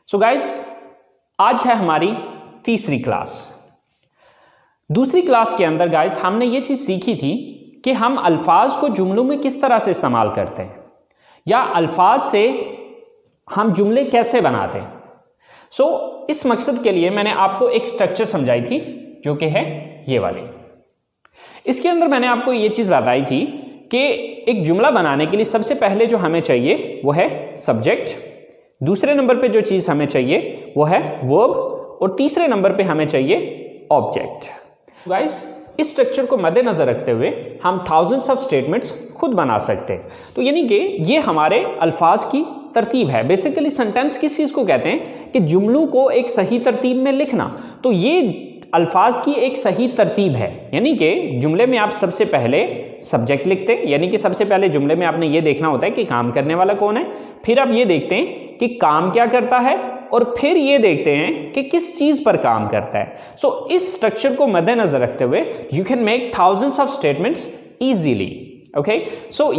So guys, आज है हमारी तीसरी क्लास। दूसरी क्लास के अंदर गाइस हमने ये चीज सीखी थी कि हम अल्फाज को जुमलों में किस तरह से इस्तेमाल करते हैं या अल्फाज से हम जुमले कैसे बनाते हैं। इस मकसद के लिए मैंने आपको एक स्ट्रक्चर समझाई थी जो कि है ये वाली। इसके अंदर मैंने आपको ये चीज बताई थी कि एक जुमला बनाने के लिए सबसे पहले जो हमें चाहिए वो है सब्जेक्ट, दूसरे नंबर पे जो चीज हमें चाहिए वो है वर्ब और तीसरे नंबर पे हमें चाहिए ऑब्जेक्ट। गाइस, इस स्ट्रक्चर को मद्देनजर रखते हुए हम थाउजेंड्स ऑफ स्टेटमेंट्स खुद बना सकते हैं। तो यानी कि ये हमारे अल्फाज की तरतीब है। बेसिकली सेंटेंस किस चीज को कहते हैं कि जुमलों को एक सही तरतीब में लिखना। तो ये अल्फाज की एक सही तरतीब है, यानी कि जुमले में आप सबसे पहले सब्जेक्ट लिखते हैं, यानी कि सबसे पहले जुमले में आपने ये देखना होता है कि काम करने वाला कौन है, फिर आप ये देखते हैं कि काम क्या करता है और फिर ये देखते हैं कि किस चीज पर काम करता है। इस स्ट्रक्चर को मद्देनजर रखते हुए you can make thousands of statements easily. Okay,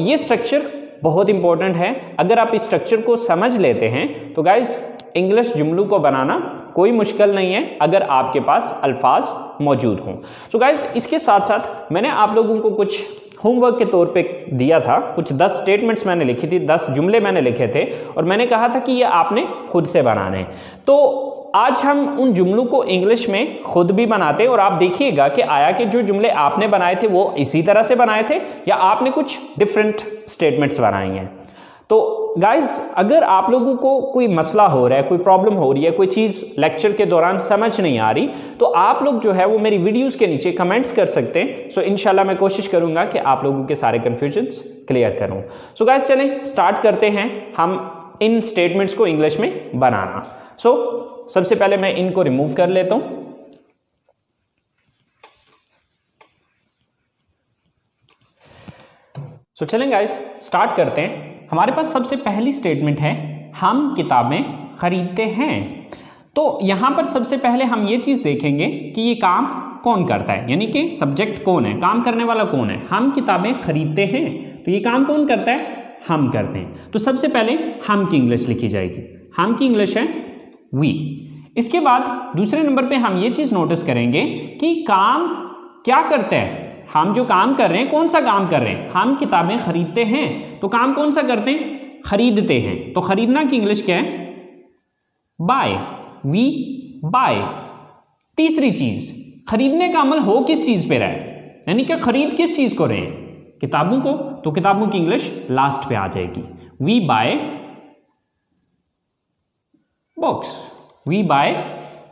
ये स्ट्रक्चर बहुत इंपॉर्टेंट है। अगर आप इस स्ट्रक्चर को समझ लेते हैं तो गाइस इंग्लिश जुमलों को बनाना कोई मुश्किल नहीं है अगर आपके पास अल्फाज मौजूद हों। तो गाइस, इसके साथ साथ मैंने आप लोगों को कुछ होमवर्क के तौर पे दिया था। कुछ 10 स्टेटमेंट्स मैंने लिखी थी, 10 जुमले मैंने लिखे थे और मैंने कहा था कि ये आपने खुद से बनाने हैं। तो आज हम उन जुमलों को इंग्लिश में खुद भी बनाते हैं और आप देखिएगा कि आया कि जो जुमले आपने बनाए थे वो इसी तरह से बनाए थे या आपने कुछ डिफरेंट स्टेटमेंट्स बनाई हैं। तो गाइज, अगर आप लोगों को कोई मसला हो रहा है, कोई प्रॉब्लम हो रही है, कोई चीज़ लेक्चर के दौरान समझ नहीं आ रही, तो आप लोग जो है वो मेरी वीडियोस के नीचे कमेंट्स कर सकते हैं। इंशाल्लाह मैं कोशिश करूंगा कि आप लोगों के सारे कन्फ्यूजन्स क्लियर करूं। गाइज, चलें स्टार्ट करते हैं हम इन स्टेटमेंट्स को इंग्लिश में बनाना। सबसे पहले मैं इनको रिमूव कर लेता हूं। चलें गाइज, स्टार्ट करते हैं। हमारे पास सबसे पहली स्टेटमेंट है, हम किताबें खरीदते हैं। तो यहां पर सबसे पहले हम ये चीज देखेंगे कि ये काम कौन करता है, यानी कि सब्जेक्ट कौन है, काम करने वाला कौन है। हम किताबें खरीदते हैं, तो ये काम कौन करता है, हम करते हैं। तो सबसे पहले हम की इंग्लिश लिखी जाएगी। हम की इंग्लिश है वी। इसके बाद दूसरे नंबर पे हम ये चीज नोटिस करेंगे कि काम क्या करते हैं। हम जो काम कर रहे हैं, कौन सा काम कर रहे हैं, हम किताबें खरीदते हैं, तो काम कौन सा करते हैं, खरीदते हैं। तो खरीदना की इंग्लिश क्या है, बाय। We bye. तीसरी चीज, खरीदने का अमल हो किस चीज पे रहा है, यानी कि खरीद किस चीज को रहे हैं, किताबों को, तो किताबों की इंग्लिश लास्ट पे आ जाएगी। We buy books. We buy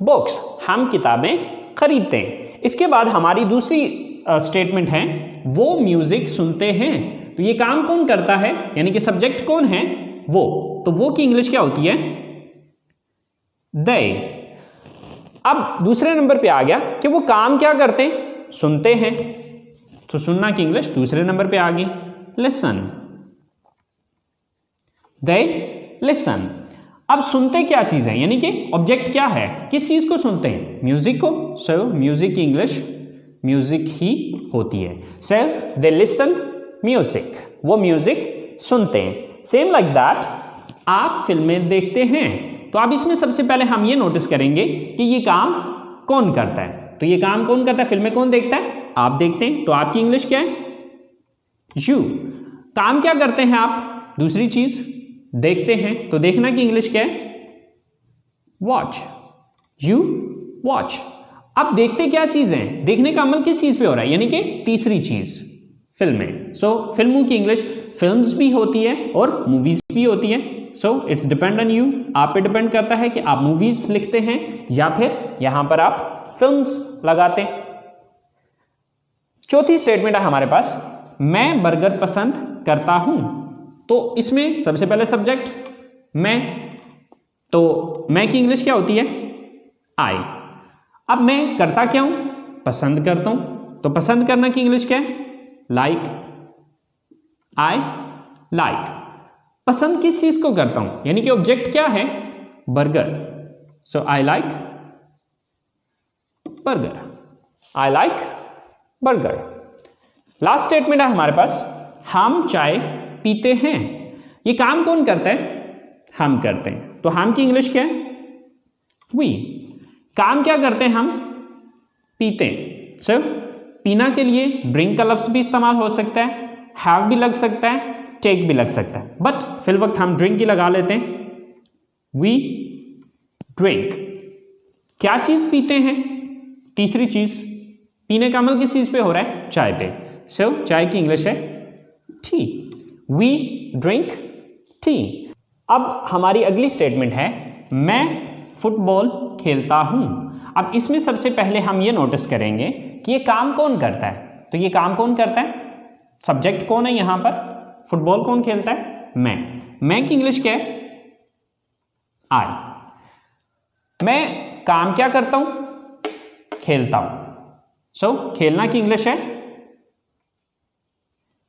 books, हम किताबें खरीदते हैं। इसके बाद हमारी दूसरी स्टेटमेंट है, वो म्यूजिक सुनते हैं। तो ये काम कौन करता है, यानी कि सब्जेक्ट कौन है, वो। तो वो की इंग्लिश क्या होती है, दे। अब दूसरे नंबर पे आ गया कि वो काम क्या करते हैं, सुनते हैं। तो सुनना की इंग्लिश दूसरे नंबर पे आ गई, लिसन। They listen. अब सुनते क्या चीज है, यानी कि ऑब्जेक्ट क्या है, किस चीज को सुनते हैं, म्यूजिक को। म्यूजिक की इंग्लिश म्यूजिक ही होती है। दे लिसन म्यूजिक, वो म्यूजिक सुनते हैं। सेम लाइक दैट, आप फिल्में देखते हैं। तो अब इसमें सबसे पहले हम ये नोटिस करेंगे कि ये काम कौन करता है। तो ये काम कौन करता है, फिल्में कौन देखता है, आप देखते हैं। तो आपकी इंग्लिश क्या है, यू। काम क्या करते हैं आप, दूसरी चीज देखते हैं, तो देखना की इंग्लिश क्या है, वॉच। You watch. अब देखते क्या चीज है, देखने का अमल किस चीज पे हो रहा है, यानी कि तीसरी चीज, फिल्में। फिल्मों की इंग्लिश फिल्म्स भी होती है और मूवीज भी होती है। इट्स डिपेंड ऑन यू, आप पे डिपेंड करता है कि आप मूवीज लिखते हैं या फिर यहां पर आप फिल्म्स लगाते हैं। चौथी स्टेटमेंट है हमारे पास, मैं बर्गर पसंद करता हूं। तो इसमें सबसे पहले सब्जेक्ट मैं, तो मैं की इंग्लिश क्या होती है, आई। अब मैं करता क्या हूं, पसंद करता हूं। तो पसंद करना की इंग्लिश क्या है, लाइक। I like. पसंद किस चीज को करता हूं, यानी कि ऑब्जेक्ट क्या है, burger. I like burger. I like burger. Last statement है हमारे पास, हम चाय पीते हैं। ये काम कौन करता है, हम करते हैं। तो हम की इंग्लिश क्या है, वी। काम क्या करते हैं हम? पीते हैं। सो पीना के लिए ड्रिंक का लफ्ज भी इस्तेमाल हो सकता है, हैव भी लग सकता है, टेक भी लग सकता है, बट फिल वक्त हम ड्रिंक ही लगा लेते हैं। We drink. क्या चीज पीते हैं? तीसरी चीज। पीने का अमल किस चीज पे हो रहा है? चाय पे। सो चाय की इंग्लिश है टी। We drink tea. अब हमारी अगली स्टेटमेंट है मैं फुटबॉल खेलता हूं। अब इसमें सबसे पहले हम ये नोटिस करेंगे कि ये काम कौन करता है। तो ये काम कौन करता है? सब्जेक्ट कौन है यहां पर? फुटबॉल कौन खेलता है? मैं की इंग्लिश क्या है? आई। मैं काम क्या करता हूं? खेलता हूं। सो खेलना की इंग्लिश है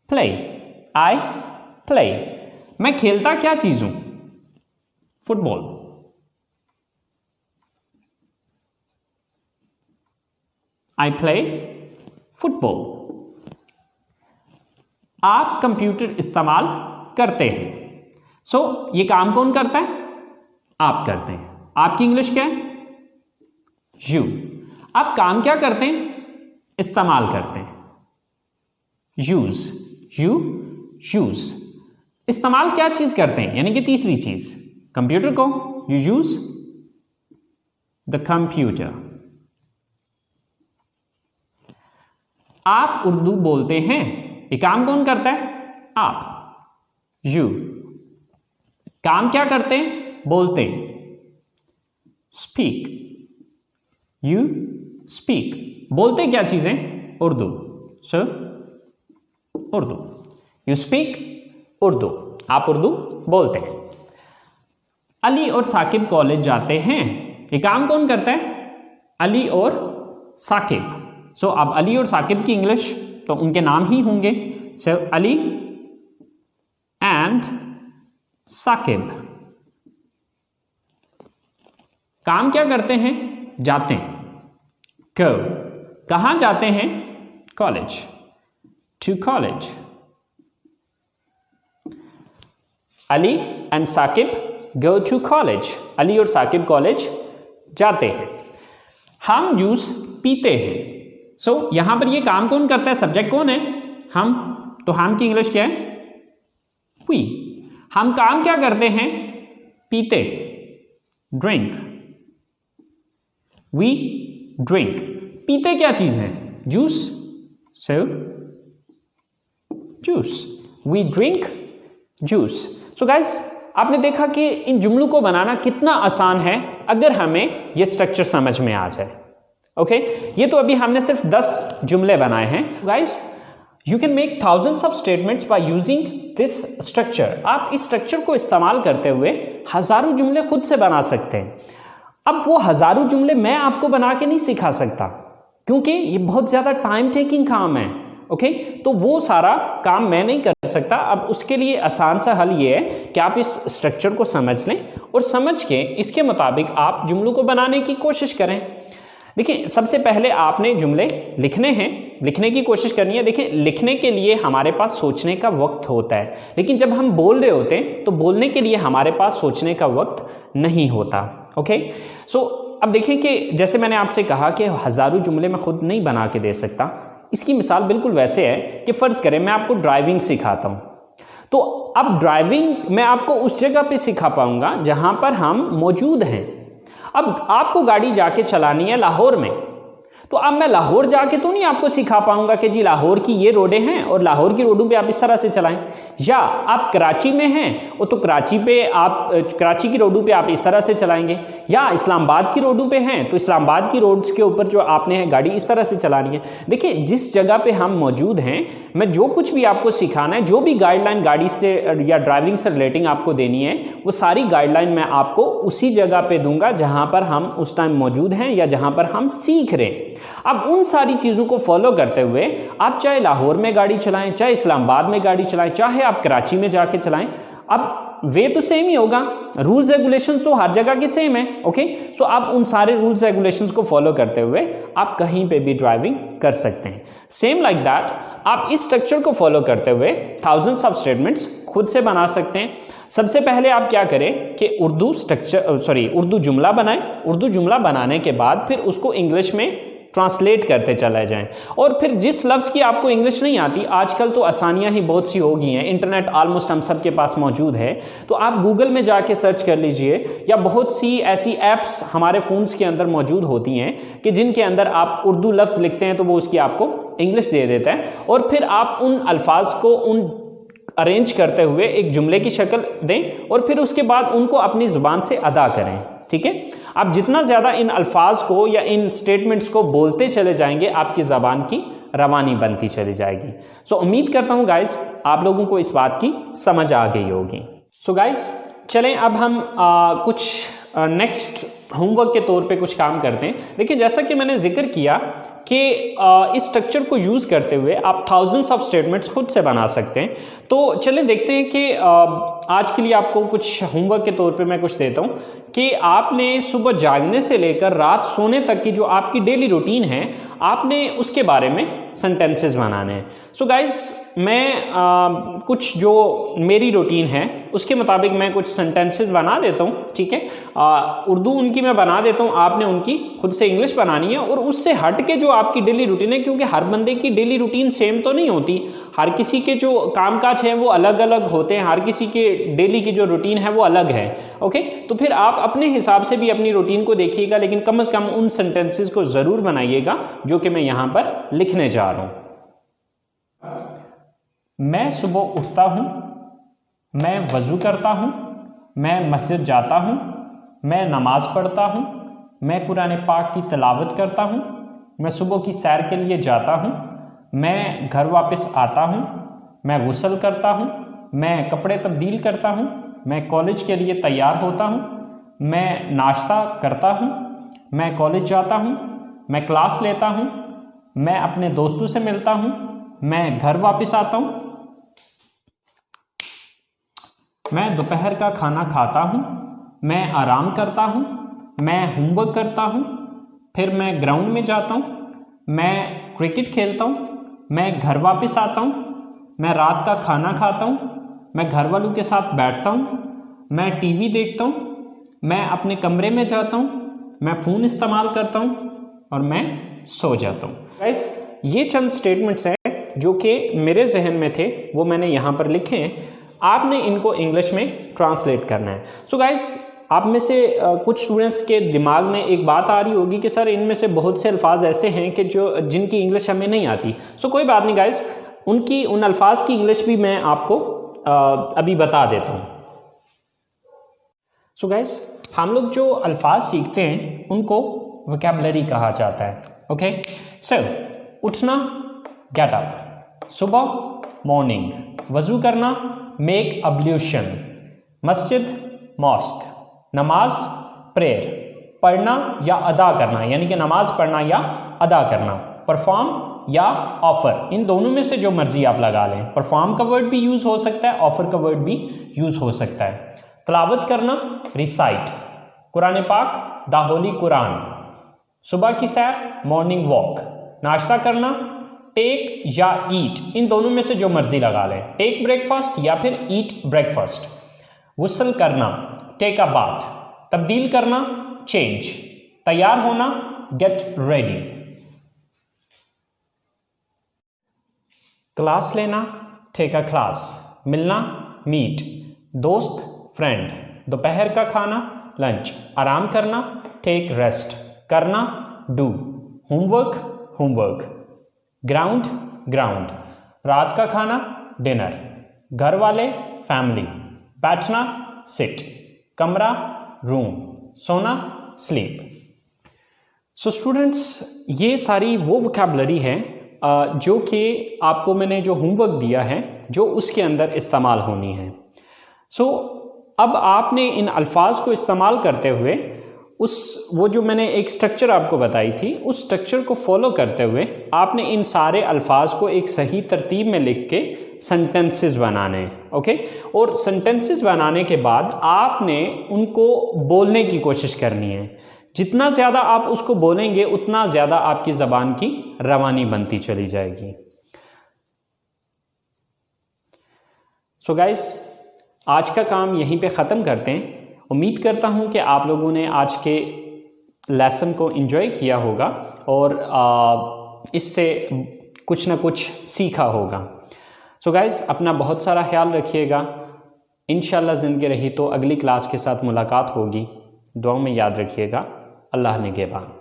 प्ले। I play. मैं खेलता क्या चीज हूं? फुटबॉल। I play football. आप कंप्यूटर इस्तेमाल करते हैं। सो ये काम कौन करता है? आप करते हैं। आपकी इंग्लिश क्या है? यू। आप काम क्या करते हैं? इस्तेमाल करते हैं। यूज। You use. इस्तेमाल क्या चीज करते हैं? यानी कि तीसरी चीज कंप्यूटर को। You use the computer. आप उर्दू बोलते हैं। ये काम कौन करता है? आप। यू। काम क्या करते हैं? बोलते हैं। स्पीक। You speak. बोलते क्या चीजें? Urdu. So Urdu. You speak Urdu. आप उर्दू बोलते हैं। अली और साकिब कॉलेज जाते हैं। ये काम कौन करता है? अली और साकिब। सो अब अली और साकिब की इंग्लिश तो उनके नाम ही होंगे। सो अली एंड साकिब। काम क्या करते हैं? जाते हैं। गो। कहां जाते हैं? College. To college. Ali and Sakib go to college. Ali और साकिब कॉलेज जाते हैं। हम जूस पीते हैं। सो यहां पर ये काम कौन करता है? सब्जेक्ट कौन है? हम। तो हम की इंग्लिश क्या है? वी। हम काम क्या करते हैं? पीते। ड्रिंक। We drink. पीते क्या चीज है? Juice. So juice. We drink juice. So guys आपने देखा कि इन जुमलों को बनाना कितना आसान है अगर हमें यह स्ट्रक्चर समझ में आ जाए। ओके ये तो अभी हमने सिर्फ 10 जुमले बनाए हैं। Guys you can make thousands of statements by using this structure. आप इस स्ट्रक्चर को इस्तेमाल करते हुए हजारों जुमले खुद से बना सकते हैं। अब वो हजारों जुमले मैं आपको बना के नहीं सिखा सकता क्योंकि ये बहुत ज्यादा टाइम टेकिंग काम है। ओके तो वो सारा काम मैं नहीं कर सकता। अब उसके लिए आसान सा हल ये है कि आप इस स्ट्रक्चर को समझ लें और समझ के इसके मुताबिक आप जुमलों को बनाने की कोशिश करें। देखिए सबसे पहले आपने जुमले लिखने हैं, लिखने की कोशिश करनी है। देखिए लिखने के लिए हमारे पास सोचने का वक्त होता है, लेकिन जब हम बोल रहे होते हैं तो बोलने के लिए हमारे पास सोचने का वक्त नहीं होता। ओके सो अब देखिए कि जैसे मैंने आपसे कहा कि हजारों जुमले मैं खुद नहीं बना के दे सकता। इसकी मिसाल बिल्कुल वैसे है कि फर्ज करें मैं आपको ड्राइविंग सिखाता हूं, तो अब ड्राइविंग मैं आपको उस जगह पे सिखा पाऊंगा जहां पर हम मौजूद हैं। अब आपको गाड़ी जाके चलानी है लाहौर में, तो अब मैं लाहौर जाके तो नहीं आपको सिखा पाऊंगा कि जी लाहौर की ये रोडें हैं और लाहौर की रोडों पे आप इस तरह से चलाएं। या आप कराची में हैं और तो कराची की रोडों पे आप इस तरह से चलाएंगे। या इस्लामाबाद की रोडों पे हैं तो इस्लामाबाद की रोड्स के ऊपर जो आपने गाड़ी इस तरह से चलानी है। देखिए जिस जगह पे हम मौजूद हैं, मैं जो कुछ भी आपको सिखाना है, जो भी गाइडलाइन गाड़ी से या ड्राइविंग से रिलेटिंग आपको देनी है, वो सारी गाइडलाइन मैं आपको उसी जगह पे दूंगा जहां पर हम उस टाइम मौजूद हैं या जहां पर हम सीख रहे हैं। अब उन सारी चीजों को फॉलो करते हुए आप चाहे लाहौर में गाड़ी चलाएं, चाहे इस्लामाबाद में गाड़ी चलाएं, चाहे आप कराची में जाके चलाएं, अब वे तो सेम ही होगा। रूल्स रेगुलेशंस तो हर जगह की सेम है। ओके सो आप उन सारे रूल्स रेगुलेशंस को फॉलो करते हुए आप कहीं पे भी ड्राइविंग कर सकते हैं। सेम लाइक दैट आप इस स्ट्रक्चर को फॉलो करते हुए थाउजेंड्स ऑफ स्टेटमेंट्स खुद से बना सकते हैं। सबसे पहले आप क्या करें कि उर्दू जुमला बनाएं। उर्दू जुमला बनाने के बाद फिर उसको इंग्लिश में ट्रांसलेट करते चले जाएं। और फिर जिस लफ्ज़ की आपको इंग्लिश नहीं आती, आजकल तो आसानियां ही बहुत सी हो गई हैं, इंटरनेट ऑलमोस्ट हम सब के पास मौजूद है, तो आप गूगल में जाके सर्च कर लीजिए, या बहुत सी ऐसी ऐप्स हमारे फ़ोन्स के अंदर मौजूद होती हैं कि जिनके अंदर आप उर्दू लफ्ज़ लिखते हैं तो वो उसकी आपको इंग्लिश दे देता है, और फिर आप उन अल्फाज को अरेंज करते हुए एक जुमले की शक्ल दें और फिर उसके बाद उनको अपनी ज़ुबान से अदा करें। ठीक है, आप जितना ज़्यादा इन अल्फाज को या इन स्टेटमेंट्स को बोलते चले जाएंगे, आपकी ज़बान की रवानी बनती चली जाएगी। सो उम्मीद करता हूँ गाइस आप लोगों को इस बात की समझ आ गई होगी। सो गाइस चलें अब हम कुछ नेक्स्ट होमवर्क के तौर पे कुछ काम करते हैं। देखिए, जैसा कि मैंने जिक्र किया कि इस स्ट्रक्चर को यूज़ करते हुए आप थाउजेंड्स ऑफ स्टेटमेंट्स खुद से बना सकते हैं। तो चलें देखते हैं कि आज के लिए आपको कुछ होमवर्क के तौर पे मैं कुछ देता हूँ कि आपने सुबह जागने से लेकर रात सोने तक की जो आपकी डेली रूटीन है, आपने उसके बारे में सेंटेंसेस बनाने हैं। सो गाइस मैं कुछ जो मेरी रूटीन है उसके मुताबिक मैं कुछ सेंटेंसेस बना देता हूँ। ठीक है, उर्दू उनकी मैं बना देता हूँ, आपने उनकी खुद से इंग्लिश बनानी है। और उससे हट के जो आपकी डेली रूटीन है, क्योंकि हर बंदे की डेली रूटीन सेम तो नहीं होती, हर किसी के जो कामकाज है वो अलग अलग होते हैं, हर किसी के डेली की जो रूटीन है वो अलग है। ओके, तो फिर आप अपने हिसाब से भी अपनी रूटीन को देखिएगा, लेकिन कम से कम उन सेंटेंसेस को ज़रूर बनाइएगा जो कि मैं यहाँ पर लिखने जा रहा हूँ। मैं सुबह उठता हूँ, मैं वज़ू करता हूँ, मैं मस्जिद जाता हूँ, मैं नमाज़ पढ़ता हूँ, मैं कुरान पाक की तिलावत करता हूँ, मैं सुबह की सैर के लिए जाता हूँ, मैं घर वापस आता हूँ, मैं गुस्ल करता हूँ, मैं कपड़े तब्दील करता हूँ, मैं कॉलेज के लिए तैयार होता हूँ, मैं नाश्ता करता हूँ, मैं कॉलेज जाता हूँ, मैं क्लास लेता हूँ, मैं अपने दोस्तों से मिलता हूँ, मैं घर वापस आता हूँ, मैं दोपहर का खाना खाता हूँ, मैं आराम करता हूँ, मैं होमवर्क करता हूँ, फिर मैं ग्राउंड में जाता हूँ, मैं क्रिकेट खेलता हूँ, मैं घर वापस आता हूँ, मैं रात का खाना खाता हूँ, मैं घर वालों के साथ बैठता हूँ, मैं टीवी देखता हूँ, मैं अपने कमरे में जाता हूँ, मैं फ़ोन इस्तेमाल करता हूँ और मैं सो जाता हूँ। गाइस ये चंद स्टेटमेंट्स हैं जो कि मेरे जहन में थे, वो मैंने यहाँ पर लिखे हैं। आपने इनको इंग्लिश में ट्रांसलेट करना है। सो गाइस आप में से कुछ स्टूडेंट्स के दिमाग में एक बात आ रही होगी कि सर इनमें से बहुत से अल्फाज ऐसे हैं कि जिनकी इंग्लिश हमें नहीं आती। सो कोई बात नहीं गाइस, उन अल्फाज की इंग्लिश भी मैं आपको अभी बता देता हूँ। सो गाइस हम लोग जो अल्फाज सीखते हैं उनको वोकैबुलरी कहा जाता है। ओके, सो उठना गेट अप, सुबह मॉर्निंग, वज़ू करना मेक अब्ल्यूशन, मस्जिद मॉस्क, नमाज प्रेयर, पढ़ना या अदा करना यानी कि नमाज पढ़ना या अदा करना, परफॉर्म या ऑफर, इन दोनों में से जो मर्जी आप लगा लें। परफॉर्म का वर्ड भी यूज़ हो सकता है, ऑफर का वर्ड भी यूज़ हो सकता है। तिलावत करना रिसाइट, कुरान पाक द होली कुरान, सुबह की सैर मॉर्निंग वॉक, नाश्ता करना टेक या ईट, इन दोनों में से जो मर्जी लगा लें, टेक ब्रेकफास्ट या फिर ईट ब्रेकफास्ट। गुस्ल करना टेक अ बाथ, तब्दील करना चेंज, तैयार होना गेट रेडी, क्लास लेना टेक अ क्लास, मिलना मीट, दोस्त फ्रेंड, दोपहर का खाना लंच, आराम करना टेक रेस्ट, करना do, homework homework, ground ground, रात का खाना डिनर, घर वाले फैमिली, बैठना सिट, कमरा रूम, सोना स्लीप। सो स्टूडेंट्स ये सारी वो वोकैबुलरी है जो कि आपको मैंने जो होमवर्क दिया है जो उसके अंदर इस्तेमाल होनी है। सो अब आपने इन अल्फाज को इस्तेमाल करते हुए वो जो मैंने एक स्ट्रक्चर आपको बताई थी उस स्ट्रक्चर को फॉलो करते हुए आपने इन सारे अल्फाज को एक सही तरतीब में लिख के सेंटेंसेस बनाने हैं। ओके, और सेंटेंसेस बनाने के बाद आपने उनको बोलने की कोशिश करनी है। जितना ज़्यादा आप उसको बोलेंगे उतना ज़्यादा आपकी ज़बान की रवानी बनती चली जाएगी। सो गाइस, आज का काम यहीं पे ख़त्म करते हैं। उम्मीद करता हूँ कि आप लोगों ने आज के लेसन को एंजॉय किया होगा और इससे कुछ ना कुछ सीखा होगा। सो गाइस, अपना बहुत सारा ख्याल रखिएगा। इंशाल्लाह ज़िंदगी रही तो अगली क्लास के साथ मुलाकात होगी। दुआ में याद रखिएगा। अल्लाह निगहबान।